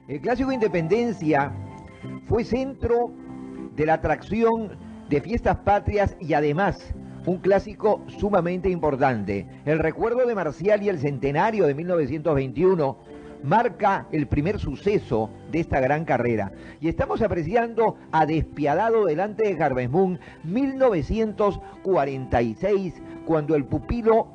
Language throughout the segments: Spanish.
El Clásico Independencia fue centro de la atracción de fiestas patrias y además un clásico sumamente importante. El recuerdo de Marcial y el centenario de 1921 marca el primer suceso de esta gran carrera. Y estamos apreciando a Despiadado delante de Harvest Moon 1946, cuando el pupilo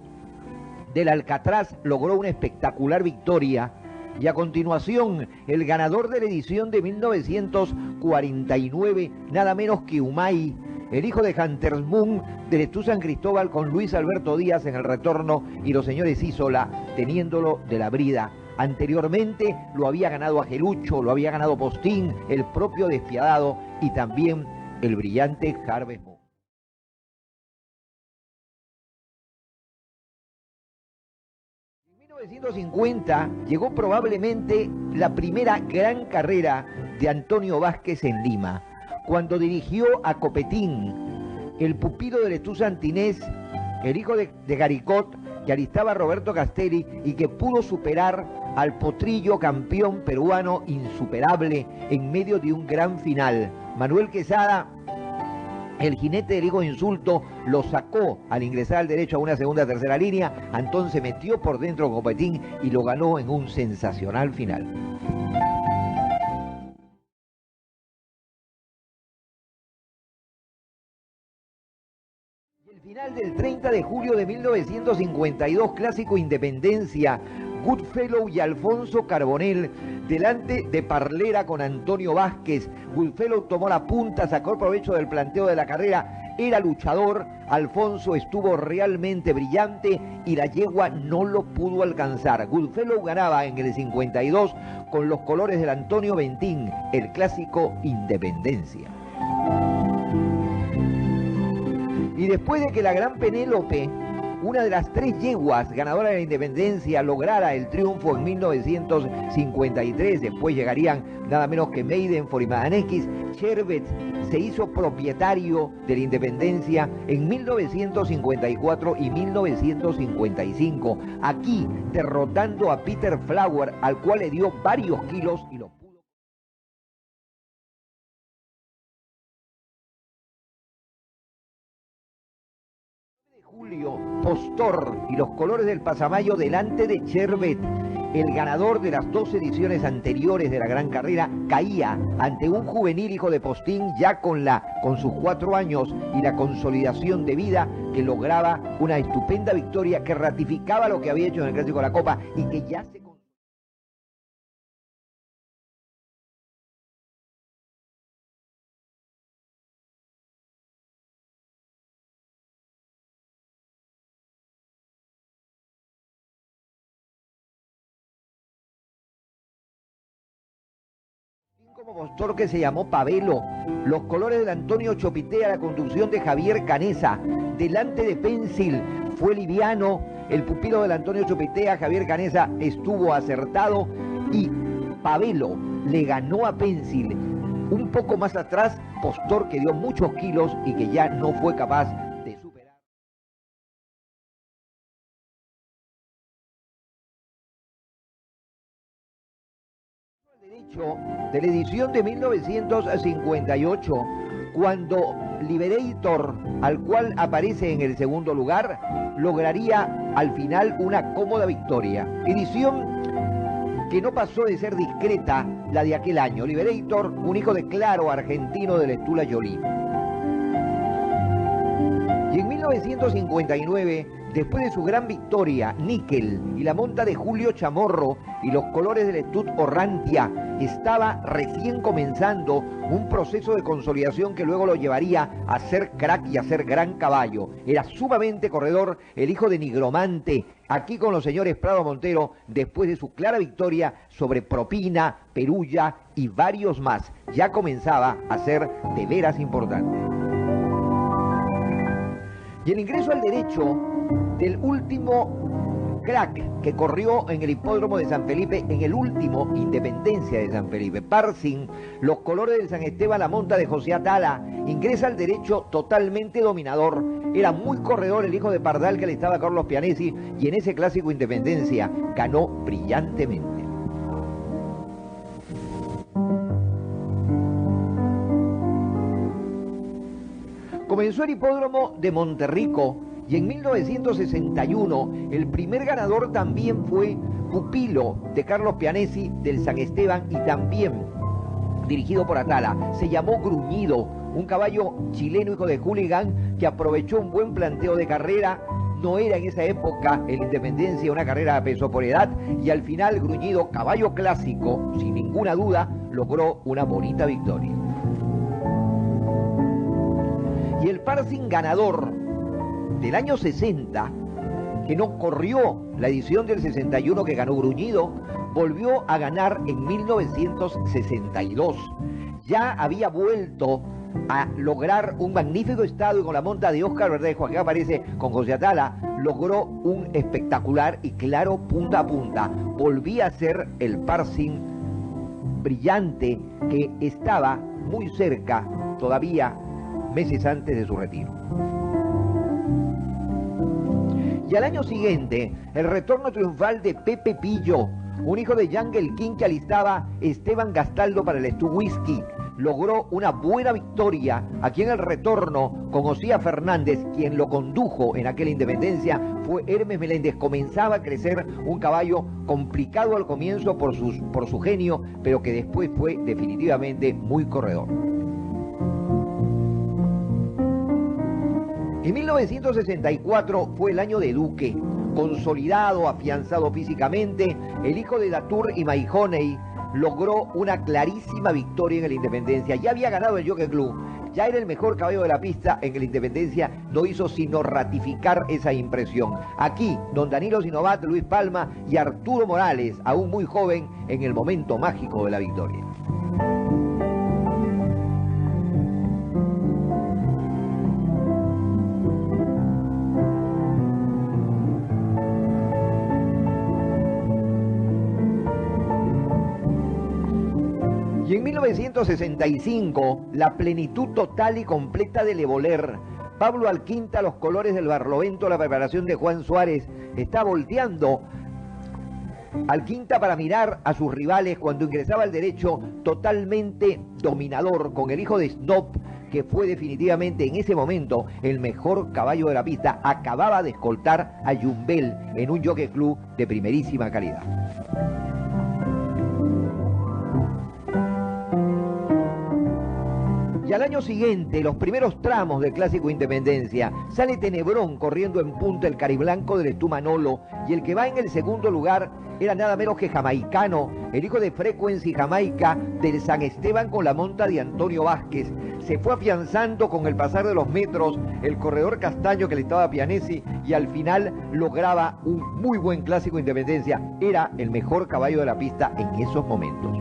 del Alcatraz logró una espectacular victoria. Y a continuación, el ganador de la edición de 1949, nada menos que Humay, el hijo de Hunters Moon del Estú San Cristóbal con Luis Alberto Díaz en el retorno y los señores Isola teniéndolo de la brida. Anteriormente lo había ganado Agelucho, lo había ganado Postín, el propio Despiadado y también el brillante Harvest Moon. En 1950 llegó probablemente la primera gran carrera de Antonio Vázquez en Lima, cuando dirigió a Copetín, el pupilo del Estú Santinés, el hijo de Garicot, que alistaba a Roberto Castelli y que pudo superar al potrillo campeón peruano insuperable en medio de un gran final. Manuel Quesada, el jinete del hijo de Insulto, lo sacó al ingresar al derecho a una segunda tercera línea. Antón se metió por dentro Copetín y lo ganó en un sensacional final. El final del 30 de julio de 1952, Clásico Independencia, Goodfellow y Alfonso Carbonell delante de Parlera con Antonio Vázquez. Goodfellow tomó la punta, sacó provecho del planteo de la carrera, era luchador. Alfonso estuvo realmente brillante y la yegua no lo pudo alcanzar. Goodfellow ganaba en el 52 con los colores del Antonio Bentín, el Clásico Independencia. Y después de que la gran Penélope, una de las tres yeguas ganadoras de la Independencia, lograra el triunfo en 1953, después llegarían nada menos que Meidenford y Madanekis, Chervet se hizo propietario de la Independencia en 1954 y 1955, aquí derrotando a Peter Flower, al cual le dio varios kilos y lo pudo. Julio, Postor y los colores del Pasamayo delante de Chervet. El ganador de las dos ediciones anteriores de la gran carrera caía ante un juvenil hijo de Postín ya con sus 4 años y la consolidación de vida, que lograba una estupenda victoria que ratificaba lo que había hecho en el Clásico de la Copa y que ya se... como postor, que se llamó Pavelo. Los colores del Antonio Chopitea, la conducción de Javier Canesa. Delante de Pencil fue liviano. El pupilo del Antonio Chopitea, Javier Canesa, estuvo acertado y Pavelo le ganó a Pencil. Un poco más atrás, Postor, que dio muchos kilos y que ya no fue capaz de superar. De la edición de 1958, cuando Liberator, al cual aparece en el segundo lugar, lograría al final una cómoda victoria. Edición que no pasó de ser discreta la de aquel año. Liberator, un hijo de Claro, argentino del Estula Jolie. Y en 1959, después de su gran victoria, Níquel y la monta de Julio Chamorro y los colores del Estud Orrantia, estaba recién comenzando un proceso de consolidación que luego lo llevaría a ser crack y a ser gran caballo. Era sumamente corredor, el hijo de Nigromante, aquí con los señores Prado Montero, después de su clara victoria sobre Propina, Perulla y varios más. Ya comenzaba a ser de veras importante. Y el ingreso al derecho del último crack que corrió en el hipódromo de San Felipe, en el último Independencia de San Felipe. Parsin, los colores del San Esteban, la monta de José Atala, ingresa al derecho totalmente dominador. Era muy corredor el hijo de Pardal, que le estaba a Carlos Pianesi, y en ese Clásico Independencia ganó brillantemente. Comenzó el hipódromo de Monterrico y en 1961 el primer ganador también fue pupilo de Carlos Pianesi del San Esteban y también dirigido por Atala. Se llamó Gruñido, un caballo chileno hijo de Hooligan que aprovechó un buen planteo de carrera. No era en esa época en Independencia una carrera a peso por edad y al final Gruñido, caballo clásico, sin ninguna duda, logró una bonita victoria. Y el parsing ganador del año 60, que no corrió la edición del 61 que ganó Gruñido, volvió a ganar en 1962. Ya había vuelto a lograr un magnífico estado y con la monta de Óscar Verdejo, que aparece con José Atala, logró un espectacular y claro punta a punta. Volvía a ser el parsing brillante que estaba muy cerca todavía meses antes de su retiro. Y al año siguiente, el retorno triunfal de Pepe Pillo, un hijo de Jungle King que alistaba Esteban Gastaldo para el Stu Whisky, logró una buena victoria aquí en el retorno con Osía Fernández, quien lo condujo en aquella Independencia fue Hermes Meléndez. Comenzaba a crecer un caballo complicado al comienzo por su genio, pero que después fue definitivamente muy corredor. En 1964 fue el año de Duque, consolidado, afianzado físicamente, el hijo de Datur y Maihoney logró una clarísima victoria en el Independencia. Ya había ganado el Jockey Club, ya era el mejor caballo de la pista en el Independencia, no hizo sino ratificar esa impresión. Aquí, don Danilo Sinovat, Luis Palma y Arturo Morales, aún muy joven, en el momento mágico de la victoria. Y en 1965, la plenitud total y completa de Levoler. Pablo Alquinta, los colores del Barlovento, la preparación de Juan Suárez. Está volteando Alquinta para mirar a sus rivales cuando ingresaba al derecho, totalmente dominador, con el hijo de Snob, que fue definitivamente en ese momento el mejor caballo de la pista. Acababa de escoltar a Yumbel en un Jockey Club de primerísima calidad. Y al año siguiente, los primeros tramos del Clásico Independencia, sale Tenebrón corriendo en punta el cariblanco del Stu Manolo, y el que va en el segundo lugar era nada menos que Jamaicano, el hijo de Frequency Jamaica del San Esteban con la monta de Antonio Vázquez. Se fue afianzando con el pasar de los metros el corredor castaño que le estaba a Pianesi y al final lograba un muy buen Clásico Independencia. Era el mejor caballo de la pista en esos momentos.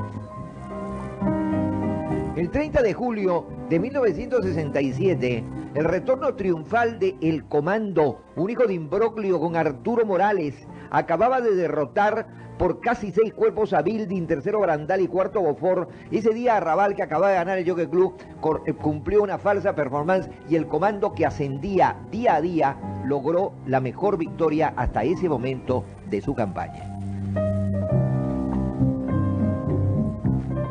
El 30 de julio de 1967, el retorno triunfal de El Comando, un hijo de Imbroclio con Arturo Morales, acababa de derrotar por casi 6 cuerpos a Building, tercero Brandal y cuarto Beaufort. Ese día Arrabal, que acababa de ganar el Jockey Club, cumplió una falsa performance y El Comando, que ascendía día a día, logró la mejor victoria hasta ese momento de su campaña.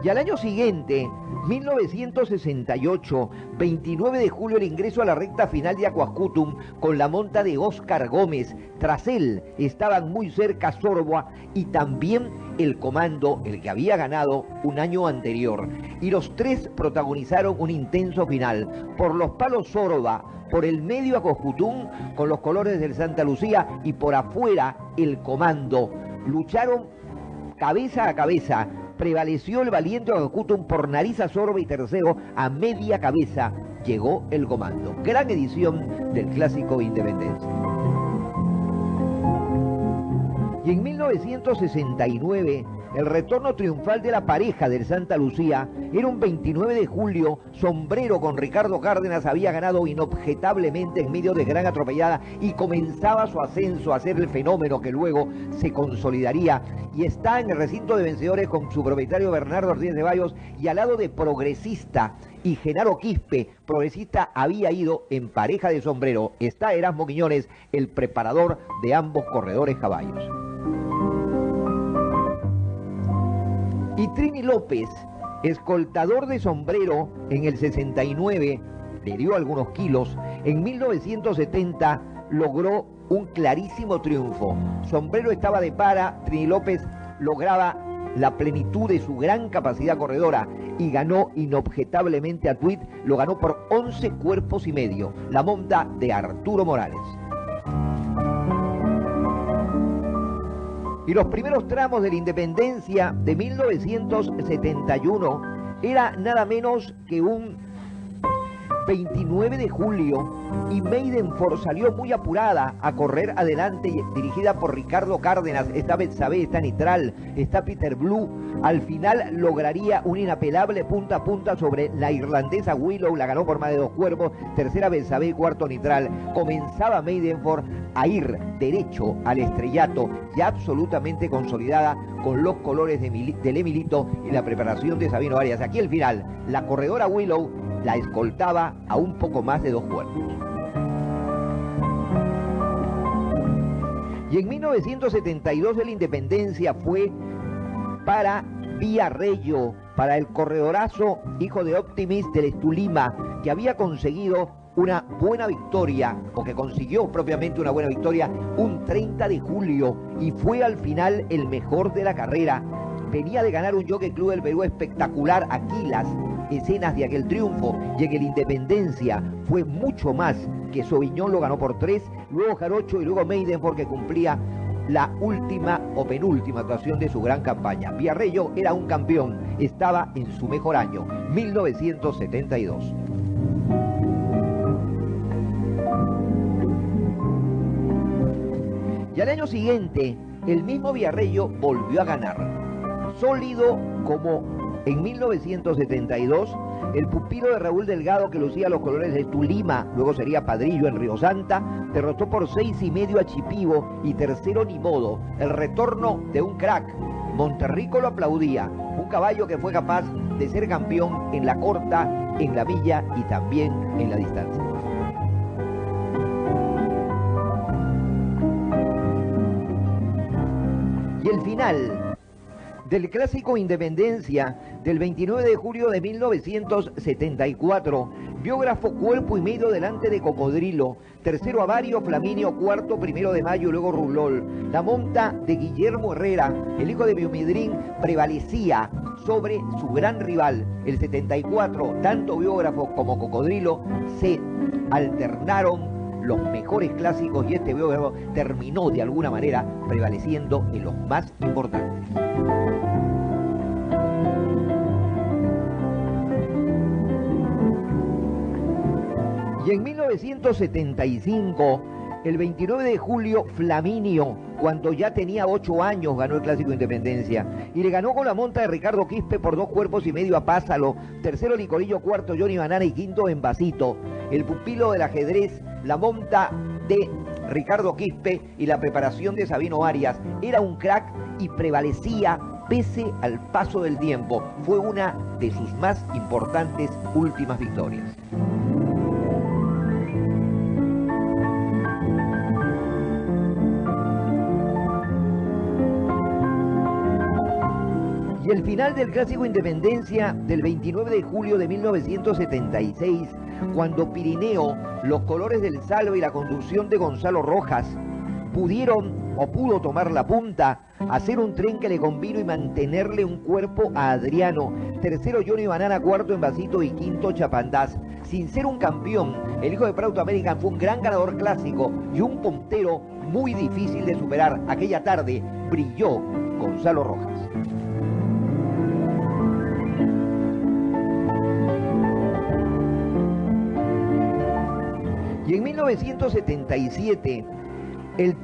Y al año siguiente, 1968, 29 de julio, el ingreso a la recta final de Aquascutum con la monta de Óscar Gómez. Tras él estaban muy cerca Sorboa y también El Comando, el que había ganado un año anterior. Y los tres protagonizaron un intenso final. Por los palos Sorba, por el medio Aquascutum con los colores del Santa Lucía y por afuera El Comando. Lucharon cabeza a cabeza. Prevaleció el valiente Aquascutum por nariz a Sorba y tercero a media cabeza llegó El Comando. Gran edición del Clásico Independencia. Y en 1969, el retorno triunfal de la pareja del Santa Lucía era un 29 de julio. Sombrero con Ricardo Cárdenas había ganado inobjetablemente en medio de gran atropellada y comenzaba su ascenso a ser el fenómeno que luego se consolidaría. Y está en el recinto de vencedores con su propietario Bernardo Ortiz de Bayos y al lado de Progresista y Genaro Quispe. Progresista había ido en pareja de Sombrero. Está Erasmo Quiñones, el preparador de ambos corredores caballos. Y Trini López, escoltador de Sombrero en el 69, perdió algunos kilos. En 1970 logró un clarísimo triunfo. Sombrero estaba de para, Trini López lograba la plenitud de su gran capacidad corredora y ganó inobjetablemente a Tweed, lo ganó por 11 cuerpos y medio, la monta de Arturo Morales. Y los primeros tramos de la independencia de 1971 era nada menos que un 29 de julio y Maidenford salió muy apurada a correr adelante, dirigida por Ricardo Cárdenas. Esta vez Betsabe, está Nitral, está Peter Blue. Al final lograría un inapelable punta a punta sobre la irlandesa Willow, la ganó por más de 2 cuerpos. Tercera Betsabe, cuarto Nitral. Comenzaba Maidenford a ir derecho al estrellato, ya absolutamente consolidada con los colores del Emilito y la preparación de Sabino Arias. Aquí el final, la corredora Willow la escoltaba a un poco más de 2 cuerpos. Y en 1972 la independencia fue para Villarreyo, para el corredorazo hijo de Optimist del Estulima, que había conseguido una buena victoria, o que consiguió propiamente una buena victoria, un 30 de julio, y fue al final el mejor de la carrera. Venía de ganar un Jockey Club del Perú espectacular. Aquí las escenas de aquel triunfo, y en el Independencia fue mucho más que Sauvignon, lo ganó por 3, luego Jarocho y luego Maidenford, que cumplía la última o penúltima actuación de su gran campaña. Villarreyo era un campeón, estaba en su mejor año, 1972. Y al año siguiente, el mismo Villarreyo volvió a ganar. Sólido como en 1972, el pupilo de Raúl Delgado, que lucía los colores de Tulima, luego sería Padrillo en Río Santa, derrotó por 6,5 a Chipivo, y tercero Ni Modo, el retorno de un crack. Monterrico lo aplaudía, un caballo que fue capaz de ser campeón en la corta, en la milla y también en la distancia. Y el final del Clásico Independencia del 29 de julio de 1974, biógrafo cuerpo y medio delante de Cocodrilo, tercero Avario, Flaminio, cuarto 1 de Mayo, luego Rulol. La monta de Guillermo Herrera, el hijo de Biomidrín, prevalecía sobre su gran rival. El 74, tanto biógrafo como Cocodrilo se alternaron los mejores clásicos, y este biógrafo terminó de alguna manera prevaleciendo en los más importantes. Y en 1975, el 29 de julio, Flaminio, cuando ya tenía 8 años, ganó el Clásico Independencia, y le ganó con la monta de Ricardo Quispe por 2 cuerpos y medio a Pásalo. Tercero Licorillo, cuarto Johnny Banana y quinto Envasito. El pupilo del ajedrez, la monta de Ricardo Quispe y la preparación de Sabino Arias. Era un crack y prevalecía pese al paso del tiempo. Fue una de sus más importantes últimas victorias. Y el final del Clásico Independencia del 29 de julio de 1976, cuando Pirineo, los colores del Salve y la conducción de Gonzalo Rojas pudieron o pudo tomar la punta, hacer un tren que le convino y mantenerle un cuerpo a Adriano. Tercero Johnny Banana, cuarto Envasito y quinto Chapandaz. Sin ser un campeón, el hijo de Proud American fue un gran ganador clásico y un puntero muy difícil de superar. Aquella tarde brilló Gonzalo Rojas. Y en 1977, el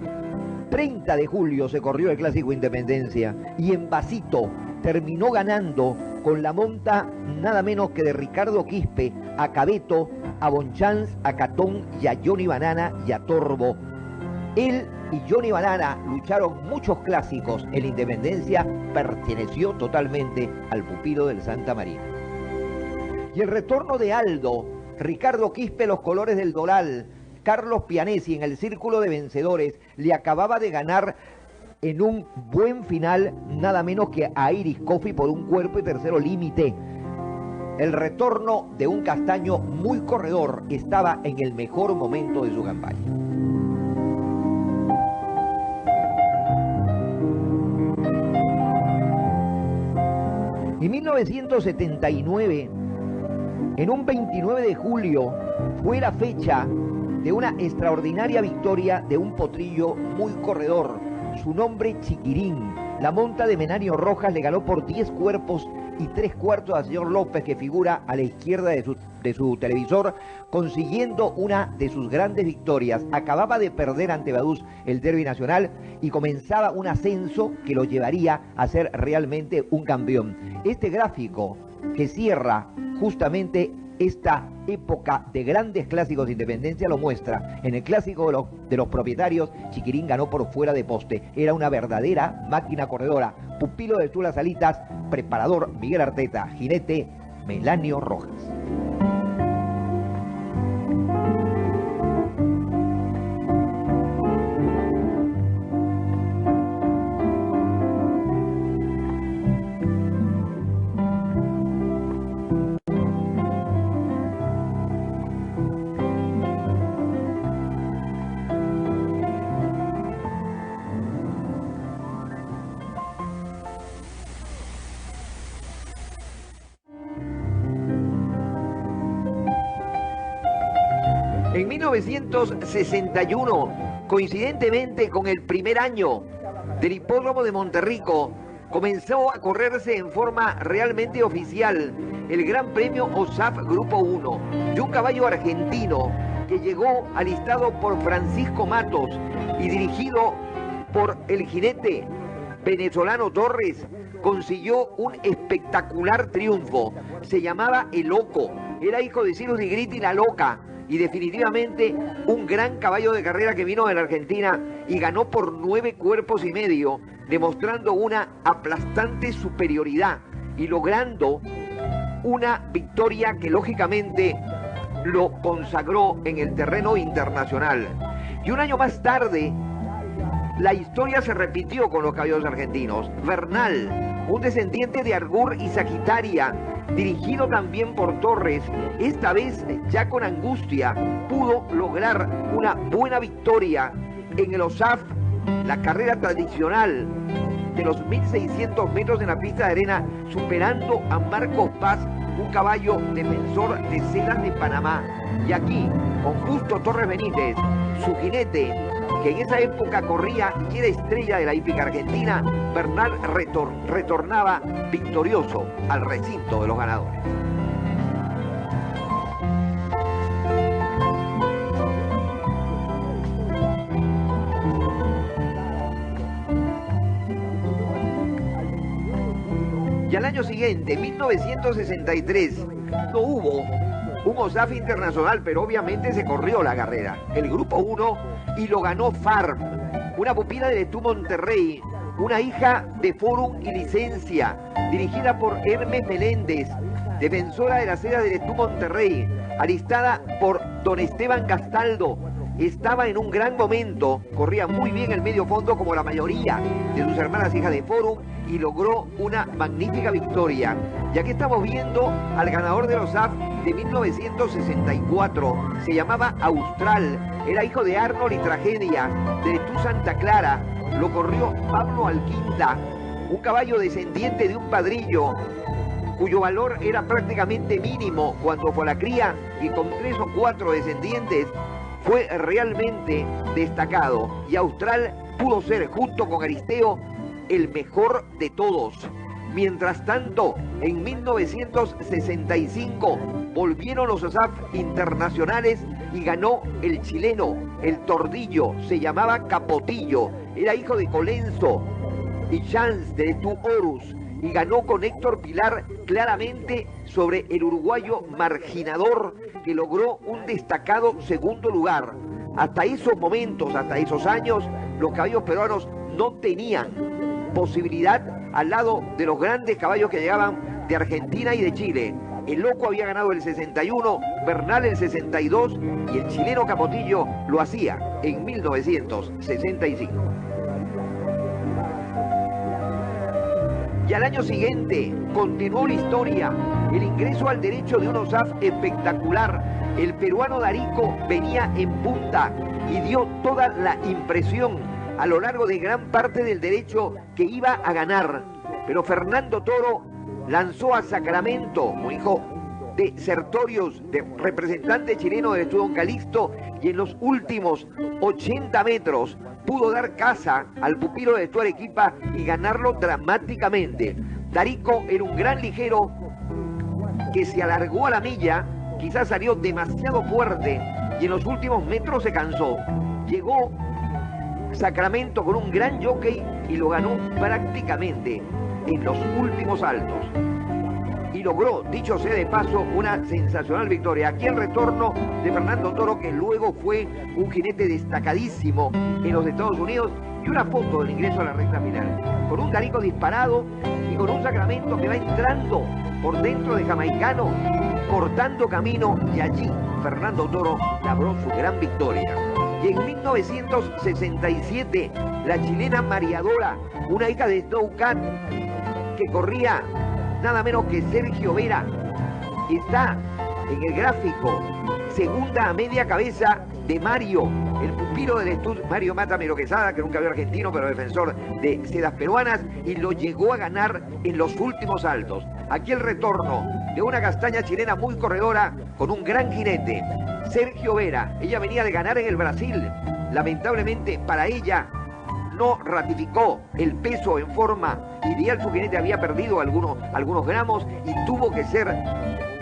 30 de julio se corrió el Clásico Independencia y Envasito terminó ganando con la monta nada menos que de Ricardo Quispe, a Cabeto, a Bonchance, a Catón y a Johnny Banana y a Torbo. Él y Johnny Banana lucharon muchos clásicos. El Independencia perteneció totalmente al pupilo del Santa María. Y el retorno de Aldo, Ricardo Quispe, los colores del Doral, Carlos Pianesi en el círculo de vencedores, le acababa de ganar en un buen final nada menos que a Iris Coffey por un cuerpo, y tercero Límite. el retorno de un Castaño muy corredor estaba en el mejor momento de su campaña. En 1979, en un 29 de julio, fue la fecha de una extraordinaria victoria de un potrillo muy corredor, su nombre Chiquirín. La monta de Menanio Rojas le ganó por 10 cuerpos y 3/4 al señor López, que figura a la izquierda de su televisor, consiguiendo una de sus grandes victorias. Acababa de perder ante Vaduz el derbi nacional y comenzaba un ascenso que lo llevaría a ser realmente un campeón. Este gráfico que cierra justamente esta época de grandes clásicos de independencia lo muestra. En el clásico de los propietarios, Chiquirín ganó por fuera de poste. Era una verdadera máquina corredora. Pupilo de Chula Salitas, preparador Miguel Arteta, jinete Menanio Rojas. En 1961, coincidentemente con el primer año del hipódromo de Monterrico, comenzó a correrse en forma realmente oficial el Gran Premio OSAF Grupo 1 de un caballo argentino que llegó alistado por Francisco Matos y dirigido por el jinete venezolano Torres. Consiguió un espectacular triunfo. Se llamaba El Loco, era hijo de Cyrus Nigriti La Loca, y definitivamente un gran caballo de carrera que vino de la Argentina y ganó por 9 cuerpos y medio, demostrando una aplastante superioridad y logrando una victoria que lógicamente lo consagró en el terreno internacional. Y un año más tarde, la historia se repitió con los caballos argentinos. Bernal, un descendiente de Argur y Sagitaria, dirigido también por Torres, esta vez ya con angustia, pudo lograr una buena victoria en el OSAF, la carrera tradicional de los 1600 metros en la pista de arena, superando a Marcos Paz, un caballo defensor de Cedas de Panamá. Y aquí, con Justo Torres Benítez, su jinete, que en esa época corría y era estrella de la hípica argentina, Bernal retornaba victorioso al recinto de los ganadores. Y al año siguiente, 1963, no hubo un OSAF internacional, pero obviamente se corrió la carrera, el Grupo 1, y lo ganó Farm, una pupila de Letú Monterrey, una hija de Forum y Licencia, dirigida por Hermes Meléndez, defensora de las Cedas de Letú Monterrey, alistada por don Esteban Castaldo. Estaba en un gran momento, corría muy bien el medio fondo como la mayoría de sus hermanas hijas de Forum y logró una magnífica victoria. Y aquí estamos viendo al ganador de los OSAF de 1964, se llamaba Austral, era hijo de Arnold y Tragedia, de Letú Santa Clara, lo corrió Pablo Alquinta, un caballo descendiente de un padrillo, cuyo valor era prácticamente mínimo cuando fue la cría, y con 3 o 4 descendientes fue realmente destacado. Y Austral pudo ser, junto con Aristeo, el mejor de todos. Mientras tanto, en 1965 volvieron los OSAF internacionales y ganó el chileno, el Tordillo, se llamaba Capotillo, era hijo de Colenso y Chance de Letú Horus, y ganó con Héctor Pilar claramente sobre el uruguayo Marginador, que logró un destacado segundo lugar. Hasta esos momentos, hasta esos años, los caballos peruanos no tenían posibilidad al lado de los grandes caballos que llegaban de Argentina y de Chile. El Loco había ganado el 61, Bernal el 62 y el chileno Capotillo lo hacía en 1965. Y al año siguiente continuó la historia, el ingreso al derecho de un OSAF espectacular. El peruano Darico venía en punta y dio toda la impresión a lo largo de gran parte del derecho que iba a ganar. Pero Fernando Toro lanzó a Sacramento, un hijo de Sertorius, de representante chileno del Estudón Calixto, y en los últimos 80 metros pudo dar caza al pupilo de Stuart Arequipa y ganarlo dramáticamente. Darico era un gran ligero que se alargó a la milla, quizás salió demasiado fuerte y en los últimos metros se cansó. Llegó Sacramento con un gran jockey y lo ganó prácticamente en los últimos saltos. Y logró, dicho sea de paso, una sensacional victoria. Aquí el retorno de Fernando Toro, que luego fue un jinete destacadísimo en los Estados Unidos, y una foto del ingreso a la recta final, con un Darico disparado y con un Sacramento que va entrando por dentro de Jamaicano, cortando camino, y allí Fernando Toro logró su gran victoria. Y en 1967, la chilena Mariadora, una hija de Snowcat, que corría nada menos que Sergio Vera, está en el gráfico, segunda a media cabeza de Mario, el pupilo del estudio, Mario Matamero Quesada, que nunca vio argentino, pero defensor de sedas peruanas, y lo llegó a ganar en los últimos saltos. Aquí el retorno de una castaña chilena muy corredora, con un gran jinete, Sergio Vera. Ella venía de ganar en el Brasil, lamentablemente para ella no ratificó el peso en forma ideal, su jinete había perdido algunos gramos y tuvo que ser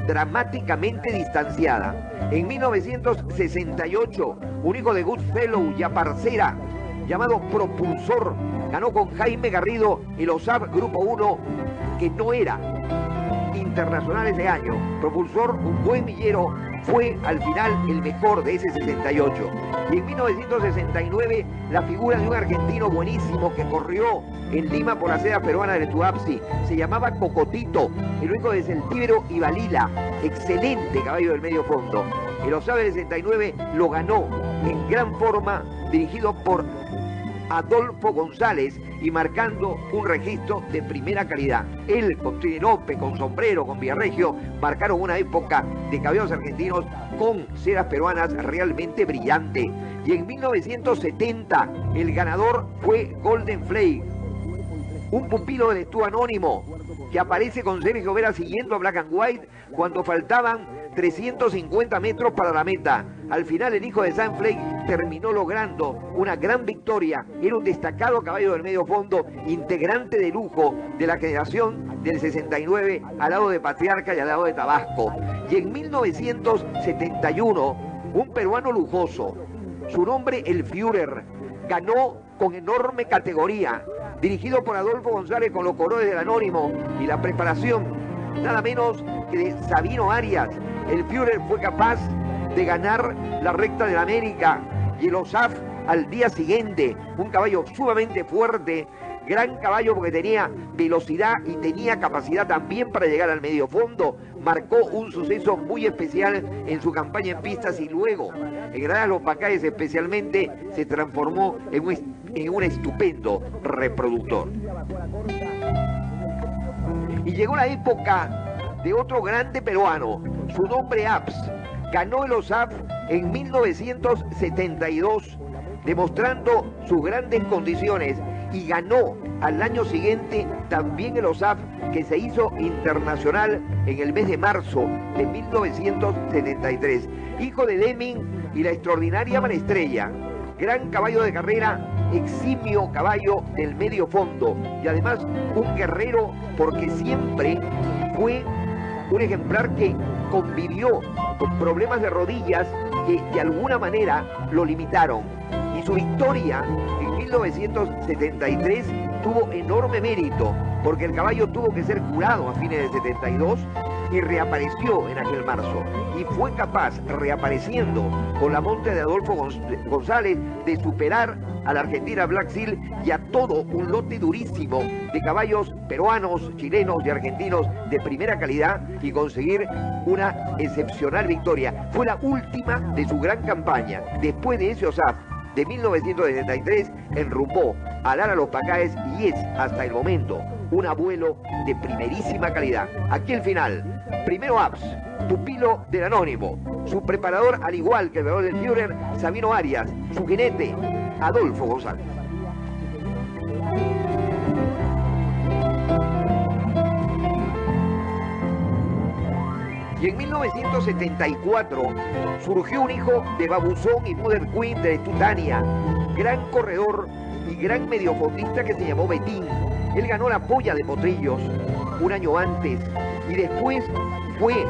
dramáticamente distanciada. En 1968, un hijo de Goodfellow y Aparcera, llamado Propulsor, ganó con Jaime Garrido el OSAF Grupo 1, que no era internacional ese año. Propulsor, un buen millero, fue al final el mejor de ese 68. Y en 1969, la figura de un argentino buenísimo que corrió en Lima por la seda peruana del Tuapsi, se llamaba Cocotito, el único de Celtíbero y Balila, excelente caballo del medio fondo. El OSAF del 69 lo ganó en gran forma, dirigido por Adolfo González y marcando un registro de primera calidad. Él con Trinerope, con Sombrero, con Villarregio, marcaron una época de caballos argentinos con sedas peruanas realmente brillante. Y en 1970 el ganador fue Golden Flake, un pupilo del Estú Anónimo que aparece con Sergio Vera siguiendo a Black and White cuando faltaban 350 metros para la meta. Al final el hijo de Sam Flake terminó logrando una gran victoria. Era un destacado caballo del medio fondo, integrante de lujo de la generación del 69, al lado de Patriarca y al lado de Tabasco. Y en 1971, un peruano lujoso, su nombre el Führer, ganó con enorme categoría, dirigido por Adolfo González con los colores del Anónimo y la preparación nada menos que de Sabino Arias. El Führer fue capaz de ganar la recta de la América y el OSAF al día siguiente. Un caballo sumamente fuerte, gran caballo porque tenía velocidad y tenía capacidad también para llegar al medio fondo. Marcó un suceso muy especial en su campaña en pistas y luego en Gradas Los Pacáes especialmente se transformó en un estupendo reproductor. Y llegó la época de otro grande peruano, su nombre Abs. Ganó el OSAF en 1972, demostrando sus grandes condiciones, y ganó al año siguiente también el OSAF, que se hizo internacional en el mes de marzo de 1973. Hijo de Deming y la extraordinaria Manestrella, gran caballo de carrera, eximio caballo del medio fondo y además un guerrero porque siempre fue un ejemplar que convivió con problemas de rodillas que de alguna manera lo limitaron. Y su victoria en 1973 tuvo enorme mérito porque el caballo tuvo que ser curado a fines del 72 y reapareció en aquel marzo. Y fue capaz, reapareciendo con la monte de Adolfo González, de superar a la Argentina Black Seal y a todo un lote durísimo de caballos peruanos, chilenos y argentinos de primera calidad y conseguir una excepcional victoria. Fue la última de su gran campaña. Después de ese OSAF, de 1973 enrumbó a Lara Los Pacáes y es, hasta el momento, un abuelo de primerísima calidad. Aquí el final. Primero Abs, pupilo del Anónimo. Su preparador, al igual que el veedor del Führer, Sabino Arias. Su jinete, Adolfo González. Y en 1974 surgió un hijo de Babuzón y Mother Queen de Tutania, gran corredor y gran mediofondista que se llamó Betín. Él ganó la polla de Potrillos un año antes y después fue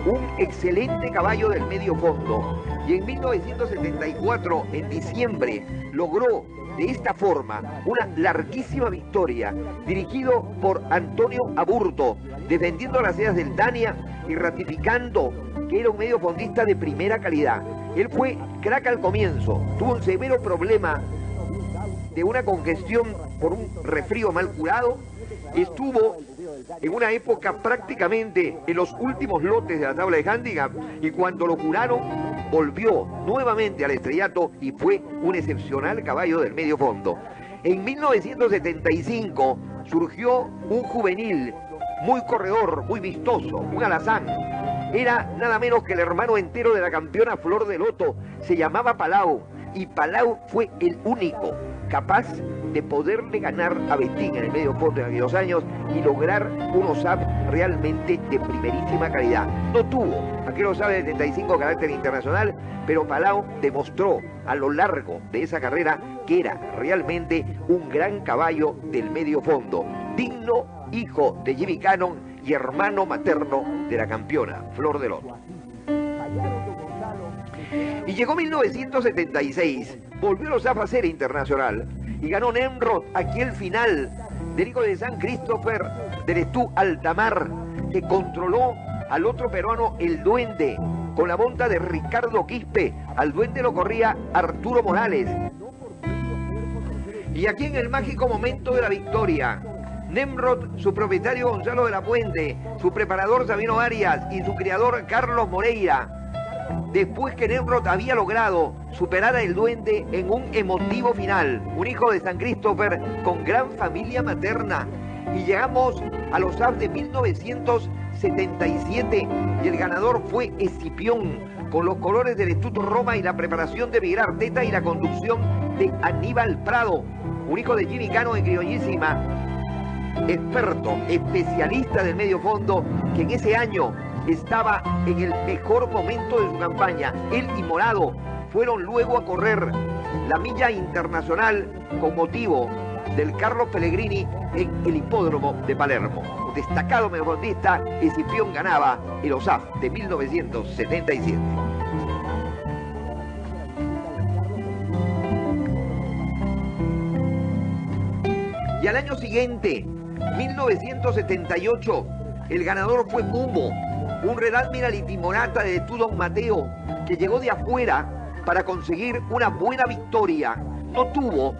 un excelente caballo del medio fondo. Y en 1974, en diciembre, logró de esta forma una larguísima victoria, dirigido por Antonio Aburto, defendiendo las ideas del Dania y ratificando que era un mediofondista de primera calidad. Él fue crack al comienzo, tuvo un severo problema de una congestión por un resfrío mal curado, estuvo en una época prácticamente en los últimos lotes de la tabla de handicap y cuando lo curaron volvió nuevamente al estrellato y fue un excepcional caballo del medio fondo. En 1975 surgió un juvenil muy corredor, muy vistoso, un alazán. Era nada menos que el hermano entero de la campeona Flor de Loto, se llamaba Palau y Palau fue el único capaz de poderle ganar a Betín en el medio fondo en aquellos años y lograr un OSAP realmente de primerísima calidad. No tuvo aquel OSAP de 75 carácter internacional, pero Palau demostró a lo largo de esa carrera que era realmente un gran caballo del medio fondo, digno hijo de Jimmy Cannon y hermano materno de la campeona Flor de Loto. Y llegó 1976, volvió los OSAP a ser internacional y ganó Nemrod aquí el final del hijo de San Christopher del Estú Altamar, que controló al otro peruano, el Duende, con la monta de Ricardo Quispe. Al Duende lo corría Arturo Morales. Y aquí en el mágico momento de la victoria, Nemrod, su propietario Gonzalo de la Puente, su preparador Sabino Arias y su criador Carlos Moreira, después que Nemrod había logrado superar al Duende en un emotivo final, un hijo de San Christopher con gran familia materna. Y llegamos a los OSAP de 1977 y el ganador fue Escipión, con los colores del Instituto Roma y la preparación de Miguel Arteta y la conducción de Aníbal Prado, un hijo de Jimmy Cano en criollísima, experto, especialista del medio fondo, que en ese año estaba en el mejor momento de su campaña. Él y Morado fueron luego a correr la milla internacional con motivo del Carlos Pellegrini en el hipódromo de Palermo. Un destacado mediofondista, Escipión ganaba el OSAP de 1977. Y al año siguiente, 1978, el ganador fue Mumo, un Red Admiral y Timorata de Tudon Mateo, que llegó de afuera para conseguir una buena victoria. No tuvo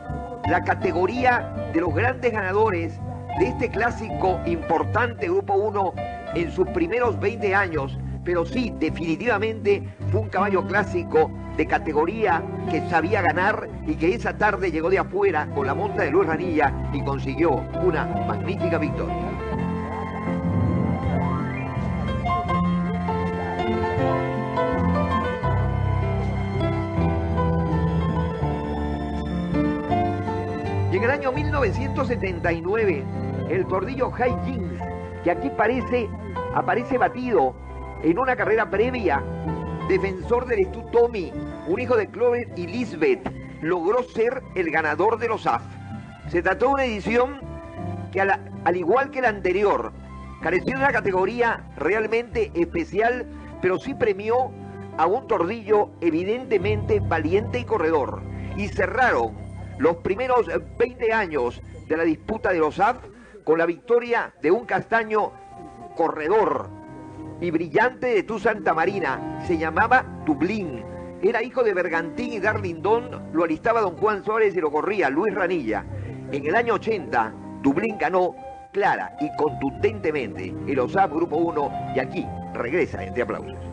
la categoría de los grandes ganadores de este clásico importante Grupo 1 en sus primeros 20 años, pero sí, definitivamente fue un caballo clásico de categoría que sabía ganar y que esa tarde llegó de afuera con la monta de Luis Ranilla y consiguió una magnífica victoria. Y en el año 1979, el tordillo High Jinx, que aquí aparece batido en una carrera previa, defensor del Estú Tommy, un hijo de Clover y Lisbeth, logró ser el ganador de los OSAP. Se trató de una edición que al igual que la anterior, careció de una categoría realmente especial, pero sí premió a un tordillo evidentemente valiente y corredor. Y cerraron los primeros 20 años de la disputa de los OSAP con la victoria de un castaño corredor y brillante de Tu Santa Marina. Se llamaba Dublín. Era hijo de Bergantín y Darlington, lo alistaba don Juan Suárez y lo corría Luis Ranilla. En el año 80, Dublín ganó clara y contundentemente el OSAP Grupo 1 y aquí regresa entre aplausos.